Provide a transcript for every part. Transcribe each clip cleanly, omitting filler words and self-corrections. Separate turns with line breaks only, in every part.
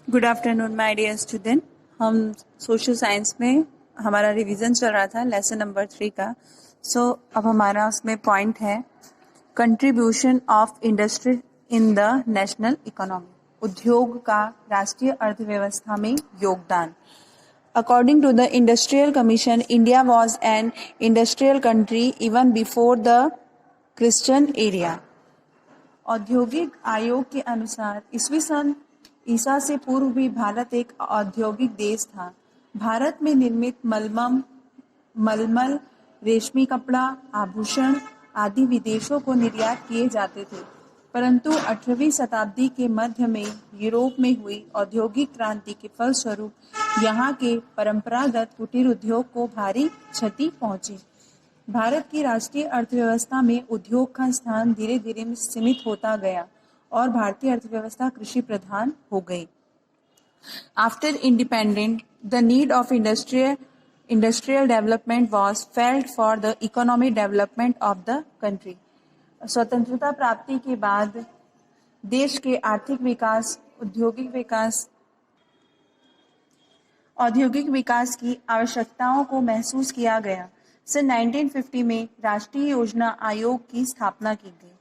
Good afternoon my dear student. हम social science में हमारा रिवीजन चल रहा था लेसन नंबर 3 का। अब हमारा उसमें पॉइंट है contribution of industry in the national economy, उद्योग का राष्ट्रीय अर्थव्यवस्था में योगदान। According to the Industrial Commission, India was an industrial country even before the Christian era. औद्योगिक आयोग के अनुसार ईसा से पूर्व भी भारत एक औद्योगिक देश था। भारत में निर्मित मलमल, रेशमी कपड़ा, आभूषण आदि विदेशों को निर्यात किए जाते थे, परंतु 18वीं शताब्दी के मध्य में यूरोप में हुई औद्योगिक क्रांति के फलस्वरूप यहाँ के परंपरागत कुटीर उद्योग को भारी क्षति पहुंची। भारत की राष्ट्रीय अर्थव्यवस्था में उद्योग का स्थान धीरे धीरे सीमित होता गया और भारतीय अर्थव्यवस्था कृषि प्रधान हो गई। After independent the need of industrial development was felt for the economic development of the country. स्वतंत्रता प्राप्ति के बाद देश के आर्थिक विकास, औद्योगिक विकास की आवश्यकताओं को महसूस किया गया। सन 1950 में राष्ट्रीय योजना आयोग की स्थापना की गई।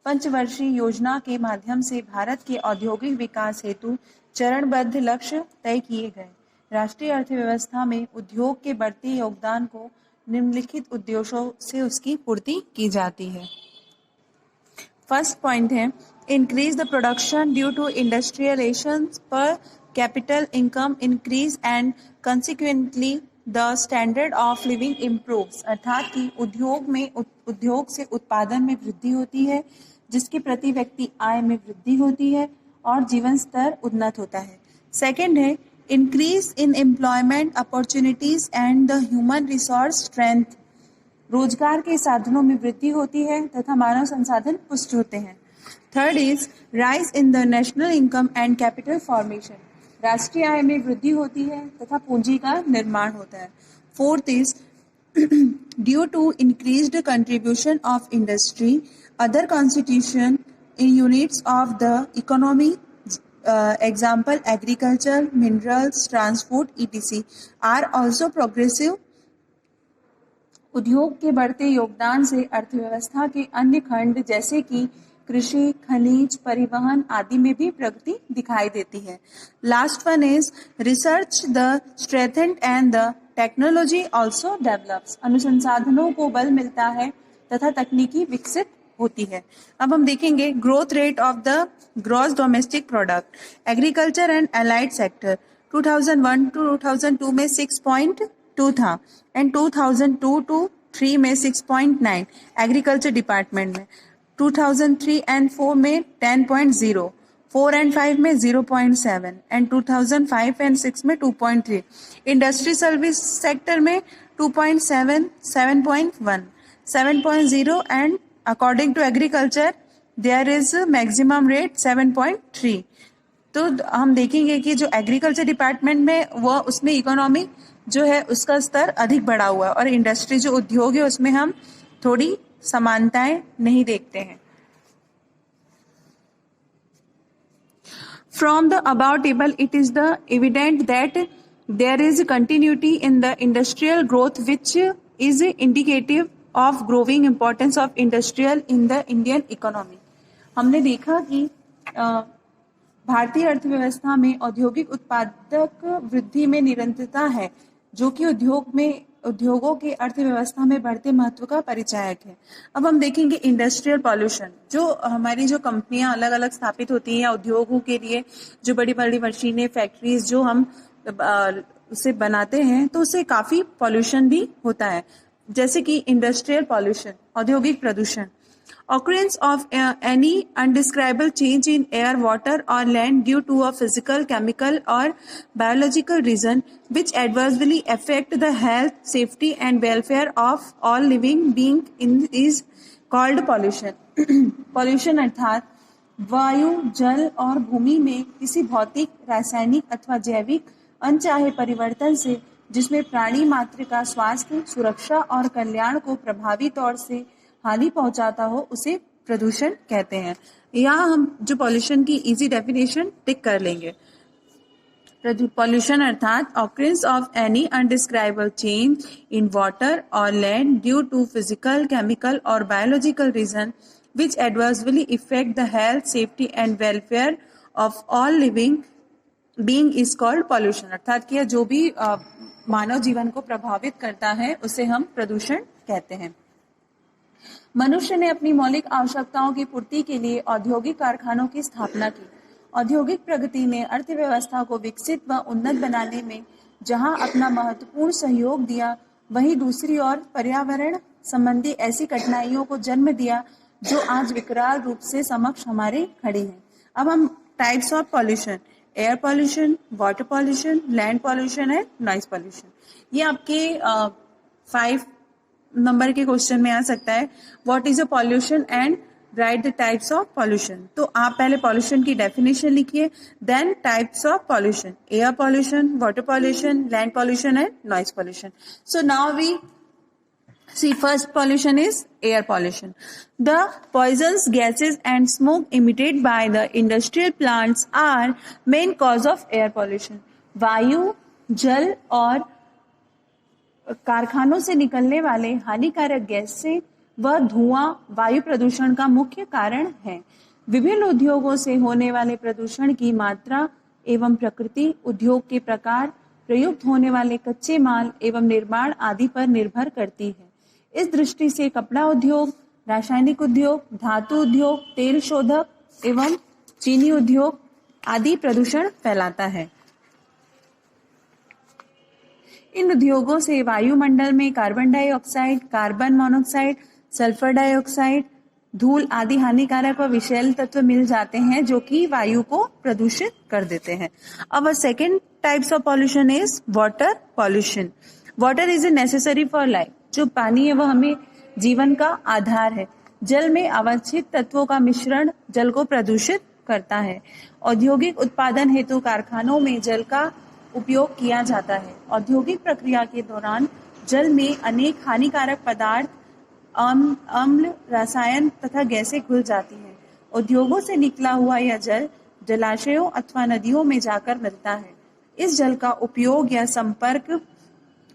पंचवर्षीय योजना के माध्यम से भारत के औद्योगिक विकास हेतु चरणबद्ध लक्ष्य तय किए गए। राष्ट्रीय अर्थव्यवस्था में उद्योग के बढ़ते योगदान को निम्नलिखित उद्देश्यों से उसकी पूर्ति की जाती है। फर्स्ट पॉइंट है increase the production due to industrialisation per capital income increase and consequently the standard of living improves, अर्थात कि उद्योग से उत्पादन में वृद्धि होती है, जिसके प्रति व्यक्ति आय में वृद्धि होती है और जीवन स्तर उन्नत होता है। सेकंड है increase in employment opportunities and the human resource strength, रोजगार के साधनों में वृद्धि होती है तथा मानव संसाधन पुष्ट होते हैं। Third is rise in the national income and capital formation, राष्ट्रीय आय में वृद्धि होती है तथा पूंजी का निर्माण होता है। Fourth is due to increased contribution of industry other constitution in units of the economy, example agriculture, minerals, transport etc are also progressive. उद्योग के बढ़ते योगदान से अर्थव्यवस्था के अन्य खंड जैसे कि कृषि, खनिज, परिवहन आदि में भी प्रगति दिखाई देती है। Last one is research the strengthened and the technology also develops, अनुसंधानों को बल मिलता है तथा तकनीकी विकसित होती है। अब हम देखेंगे growth rate of the gross domestic product. Agriculture and allied sector 2001 to 2002 में 6.2 था एंड 2002 टू 3 में 6.9, एग्रीकल्चर डिपार्टमेंट में 2003 एंड 4 में 10.0, 4 एंड 5 में 0.7 एंड 2005 एंड 6 में 2.3। इंडस्ट्री सर्विस सेक्टर में 2.7, 7.1, 7.0 and according to agriculture there is maximum rate 7.3। तो हम देखेंगे कि जो एग्रीकल्चर डिपार्टमेंट में वो उसमें इकोनॉमी जो है उसका स्तर अधिक बढ़ा हुआ है और इंडस्ट्री जो उद्योग है उसमें हम थोड़ी समानताएं नहीं देखते हैं। From the above table, it is the evident that there is continuity in the industrial growth, which is indicative of growing importance of industrial in the Indian economy. हमने देखा कि भारतीय अर्थव्यवस्था में औद्योगिक उत्पादक वृद्धि में निरंतरता है, जो कि उद्योगों के अर्थव्यवस्था में बढ़ते महत्व का परिचायक है। अब हम देखेंगे इंडस्ट्रियल पॉल्यूशन, जो हमारी जो कंपनियां अलग अलग स्थापित होती हैं या उद्योगों के लिए जो बड़ी बड़ी मशीनें, फैक्ट्रीज जो हम उसे बनाते हैं, तो उससे काफी पॉल्यूशन भी होता है, जैसे कि इंडस्ट्रियल पॉल्यूशन, औद्योगिक प्रदूषण। Occurrence of any undescribable change in air, water or land due to a physical, chemical or biological reason which adversely affect the health, safety and welfare of all living beings is called pollution. Pollution अर्थात वायु, जल और भूमि में किसी भौतिक, रासायनिक अथवा जैविक अनचाहे परिवर्तन से जिसमें प्राणी मात्र का स्वास्थ्य, सुरक्षा और कल्याण को प्रभावी तौर से हानि पहुंचाता हो, उसे प्रदूषण कहते हैं। यहाँ हम जो पॉल्यूशन की इजी डेफिनेशन टिक कर लेंगे। पॉल्यूशन अर्थात occurrence of any undescribable change in water और land due to physical, chemical और biological reason which adversely affect the health, safety and welfare of all living being is called pollution। अर्थात कि जो भी मानव जीवन को प्रभावित करता है उसे हम प्रदूषण कहते हैं। मनुष्य ने अपनी मौलिक आवश्यकताओं की पूर्ति के लिए औद्योगिक कारखानों की स्थापना की। औद्योगिक प्रगति ने अर्थव्यवस्था को विकसित व उन्नत बनाने में जहां अपना महत्वपूर्ण सहयोग दिया, वहीं दूसरी ओर पर्यावरण संबंधी ऐसी कठिनाइयों को जन्म दिया जो आज विकराल रूप से समक्ष हमारे खड़ी हैं। अब हम types of pollution, air pollution, water pollution, land pollution है, नॉइज पॉल्यूशन, ये आपके 5 नंबर के क्वेश्चन में आ सकता है। What is a pollution and write the types of pollution. तो आप पहले पॉल्यूशन की डेफिनेशन लिखिए, then types of pollution, air pollution, water pollution, land pollution and noise pollution. So now we see, first pollution is air pollution. The poisons, gases and smoke emitted by the industrial plants are main cause of air pollution. वायु, जल और कारखानों से निकलने वाले हानिकारक gas से व धुआं वायु प्रदूषण का मुख्य कारण है। विभिन्न उद्योगों से होने वाले प्रदूषण की मात्रा एवं प्रकृति, उद्योग के प्रकार, प्रयुक्त होने वाले कच्चे माल एवं निर्माण आदि पर निर्भर करती है। इस दृष्टि से कपड़ा उद्योग, रासायनिक उद्योग, धातु उद्योग, तेल शोधक एवं चीनी उद्योग आदि प्रदूषण फैलाता है। इन उद्योगों से वायुमंडल में carbon dioxide, carbon monoxide, sulphur dioxide, धूल आदि हानिकारक व विषैल तत्व मिल जाते हैं जो कि वायु को प्रदूषित कर देते हैं। अब second types of pollution is water pollution. Water is a necessary for life. जो पानी है वह हमें जीवन का आधार है। जल में अवांछित तत्वों का मिश्रण जल को प्रदूषित करता है। औद्योगिक उत्पादन हेतु कारखानों में जल का उपयोग किया जाता है। औद्योगिक प्रक्रिया के दौरान जल में अनेक हानिकारक पदार्थ, अम्ल, रसायन तथा गैसें घुल जाती हैं। उद्योगों से निकला हुआ यह जल जलाशयों अथवा नदियों में जाकर मिलता है। इस जल का उपयोग या संपर्क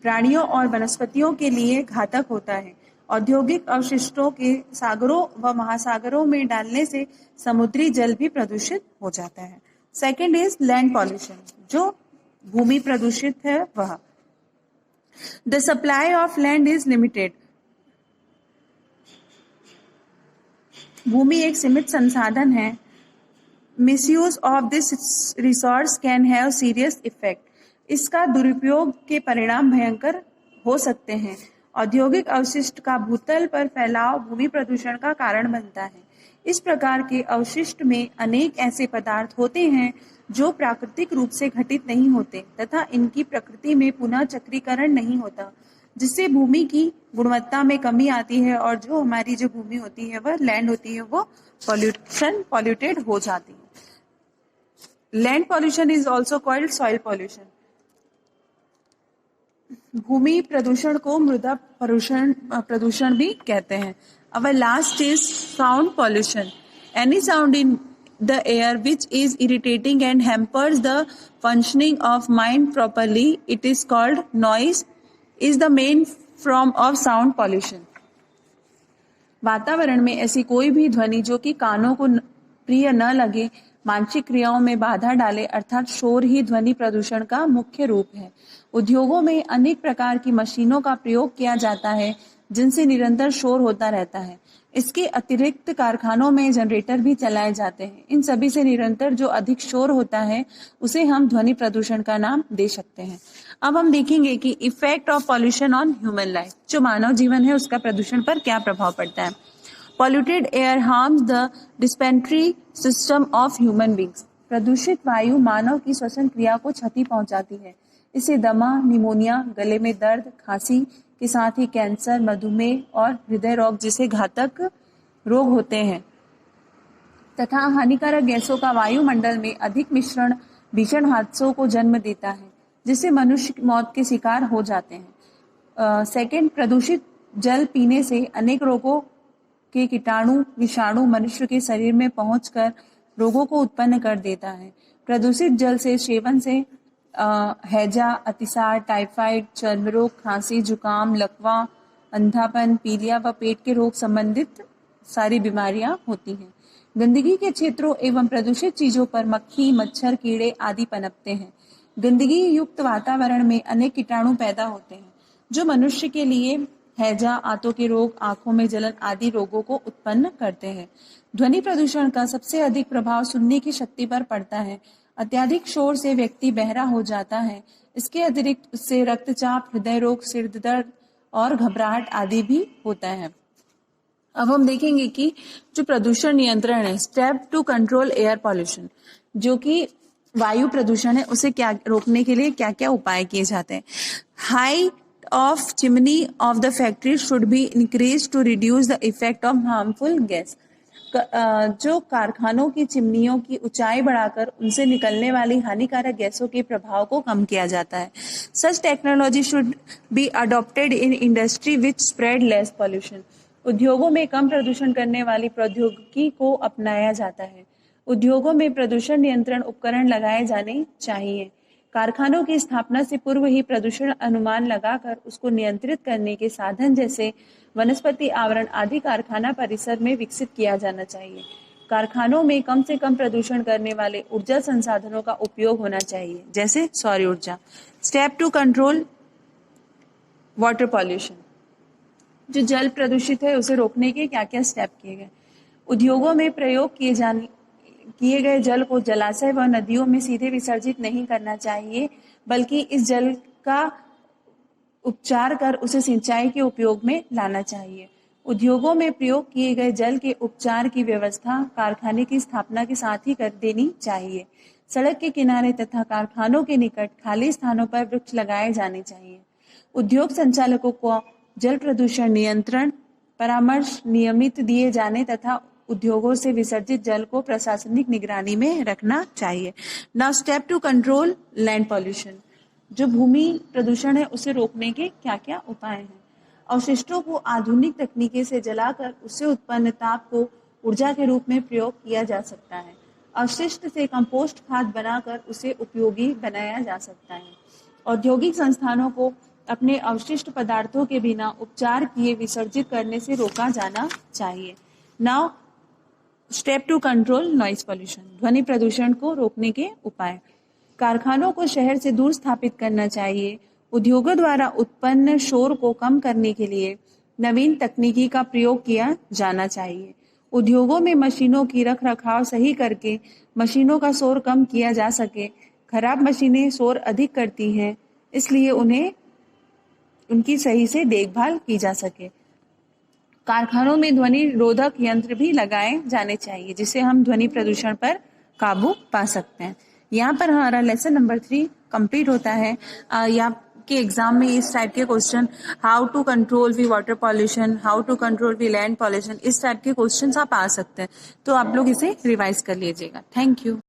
प्राणियों और वनस्पतियों के लिए घातक होता है। औद्योगिक अवशिष्टों के सागरों व महासागरों में डालने से समुद्री जल भी प्रदूषित हो जाता है। सेकेंड इज लैंड पॉल्यूशन, जो भूमि प्रदूषित है वह। The supply of land is limited. भूमि एक सीमित संसाधन है। Misuse of this resource can have serious effect. इसका दुरुपयोग के परिणाम भयंकर हो सकते हैं। औद्योगिक अवशिष्ट का भूतल पर फैलाव भूमि प्रदूषण का कारण बनता है। इस प्रकार के अवशिष्ट में अनेक ऐसे पदार्थ होते हैं जो प्राकृतिक रूप से घटित नहीं होते तथा इनकी प्रकृति में पुनः चक्रीकरण नहीं होता, जिससे भूमि की गुणवत्ता में कमी आती है और जो हमारी जो भूमि होती है वह लैंड होती है वो पॉल्यूटेड हो जाती है। Land pollution is also called soil pollution. भूमि प्रदूषण को मृदा प्रदूषण भी कहते हैं। Our last is sound pollution. Any sound in the air which is irritating and hampers the functioning of mind properly, it is called noise, is the main form of sound pollution. वातावरण में ऐसी कोई भी ध्वनि जो कि कानों को प्रिय न लगे, मानसिक क्रियाओं में बाधा डाले, अर्थात शोर ही ध्वनि प्रदूषण का मुख्य रूप है। उद्योगों में अनेक प्रकार की मशीनों का प्रयोग किया जाता है जिनसे निरंतर शोर होता रहता है। इसके अतिरिक्त कारखानों में जनरेटर भी चलाए जाते हैं। इन सभी से निरंतर जो अधिक शोर होता है उसे हम ध्वनि प्रदूषण का नाम दे सकते हैं। अब हम देखेंगे कि effect of pollution on human life, जो मानव जीवन है उसका प्रदूषण पर क्या प्रभाव पड़ता है। Polluted air harms the dispensary system of human beings. प्रदूषित वायु मानव की श्वसन क्रिया को क्षति पहुंचाती है। इससे दमा, निमोनिया, गले में दर्द, खांसी के साथ ही कैंसर, मधुमेह और हृदय रोग जैसे घातक रोग होते हैं तथा हानिकारक गैसों का वायुमंडल में अधिक मिश्रण भीषण हादसों को जन्म देता है, जिससे मनुष्य मौत के शिकार हो जाते हैं। सेकंड, प्रदूषित जल पीने से अनेक रोगों के कीटाणु, विषाणु मनुष्य के शरीर में पहुंचकर रोगों को उत्पन्न कर देता है। प्रदूषित जल से सेवन से हैजा, अतिसार, टाइफाइड, चर्म रोग, खांसी, जुकाम, लकवा, अंधापन, पीलिया व पेट के रोग संबंधित सारी बीमारियां होती हैं। गंदगी के क्षेत्रों एवं प्रदूषित चीजों पर मक्खी, मच्छर, कीड़े आदि पनपते हैं। गंदगी युक्त वातावरण में अनेक कीटाणु पैदा होते हैं जो मनुष्य के लिए हैजा, आंतों के रोग, आंखों में जलन आदि रोगों को उत्पन्न करते हैं। ध्वनि प्रदूषण का सबसे अधिक प्रभाव सुनने की शक्ति पर पड़ता है। अत्यधिक शोर से व्यक्ति बहरा हो जाता है। इसके अतिरिक्त उससे रक्तचाप, हृदय रोग, सिर दर्द और घबराहट आदि भी होता है। अब हम देखेंगे कि जो प्रदूषण नियंत्रण है, step to control air pollution, जो कि वायु प्रदूषण है, उसे क्या रोकने के लिए क्या क्या उपाय किए जाते हैं। Height of chimney of the factory should be increase to reduce the effect of harmful gas. जो कारखानों की चिमनियों की ऊंचाई बढ़ाकर उनसे निकलने वाली हानिकारक गैसों के प्रभाव को कम किया जाता है। Such technology should be adopted in industry which spread less pollution. उद्योगों में कम प्रदूषण करने वाली प्रौद्योगिकी को अपनाया जाता है। उद्योगों में प्रदूषण नियंत्रण उपकरण लगाए जाने चाहिए। कारखानों की स्थापना से पूर्व ही प्रदूषण अनुमान लगाकर उसको नियंत्रित करने के साधन जैसे वनस्पति आवरण आदि कारखाना परिसर में विकसित किया जाना चाहिए। कारखानों में कम से कम प्रदूषण करने वाले ऊर्जा संसाधनों का उपयोग होना चाहिए, जैसे सौर ऊर्जा। Step to control water pollution, जो जल प्रदूषित है उसे रोकने के क्या क्या स्टेप किए गए। उद्योगों में प्रयोग किए गए जल को जलाशय व नदियों में सीधे विसर्जित नहीं करना चाहिए, बल्कि इस जल का उपचार कर उसे सिंचाई के उपयोग में लाना चाहिए। उद्योगों में प्रयोग किए गए जल के उपचार की व्यवस्था कारखाने की स्थापना के साथ ही कर देनी चाहिए। सड़क के किनारे तथा कारखानों के निकट खाली स्थानों पर वृक्ष लगाए जाने चाहिए। उद्योग संचालकों को जल प्रदूषण नियंत्रण परामर्श नियमित दिए जाने तथा उद्योगों से विसर्जित जल को प्रशासनिक निगरानी में रखना चाहिए। Now step to control land pollution, जो भूमि प्रदूषण है उसे रोकने के क्या क्या उपाय हैं। अवशिष्टों को आधुनिक तकनीकी से जलाकर उससे उत्पन्न ताप को ऊर्जा के रूप में प्रयोग किया जा सकता है। अवशिष्ट से कंपोस्ट खाद बनाकर उसे उपयोगी बनाया जा सकता है। औद्योगिक संस्थानों को अपने अवशिष्ट पदार्थों के बिना उपचार किए विसर्जित करने से रोका जाना चाहिए। Now step to control noise pollution, ध्वनि प्रदूषण को रोकने के उपाय। कारखानों को शहर से दूर स्थापित करना चाहिए। उद्योगों द्वारा उत्पन्न शोर को कम करने के लिए नवीन तकनीकी का प्रयोग किया जाना चाहिए। उद्योगों में मशीनों की रख रखाव सही करके मशीनों का शोर कम किया जा सके। खराब मशीनें शोर अधिक करती हैं, इसलिए उनकी सही से देखभाल की जा सके। कारखानों में ध्वनि रोधक यंत्र भी लगाए जाने चाहिए, जिससे हम ध्वनि प्रदूषण पर काबू पा सकते हैं। यहाँ पर हमारा लेसन नंबर 3 कंप्लीट होता है। यहाँ के एग्जाम में इस टाइप के question, how to control we water pollution, how to control we land pollution, इस टाइप के क्वेश्चन आप आ सकते हैं, तो आप लोग इसे रिवाइज कर लीजिएगा। Thank you.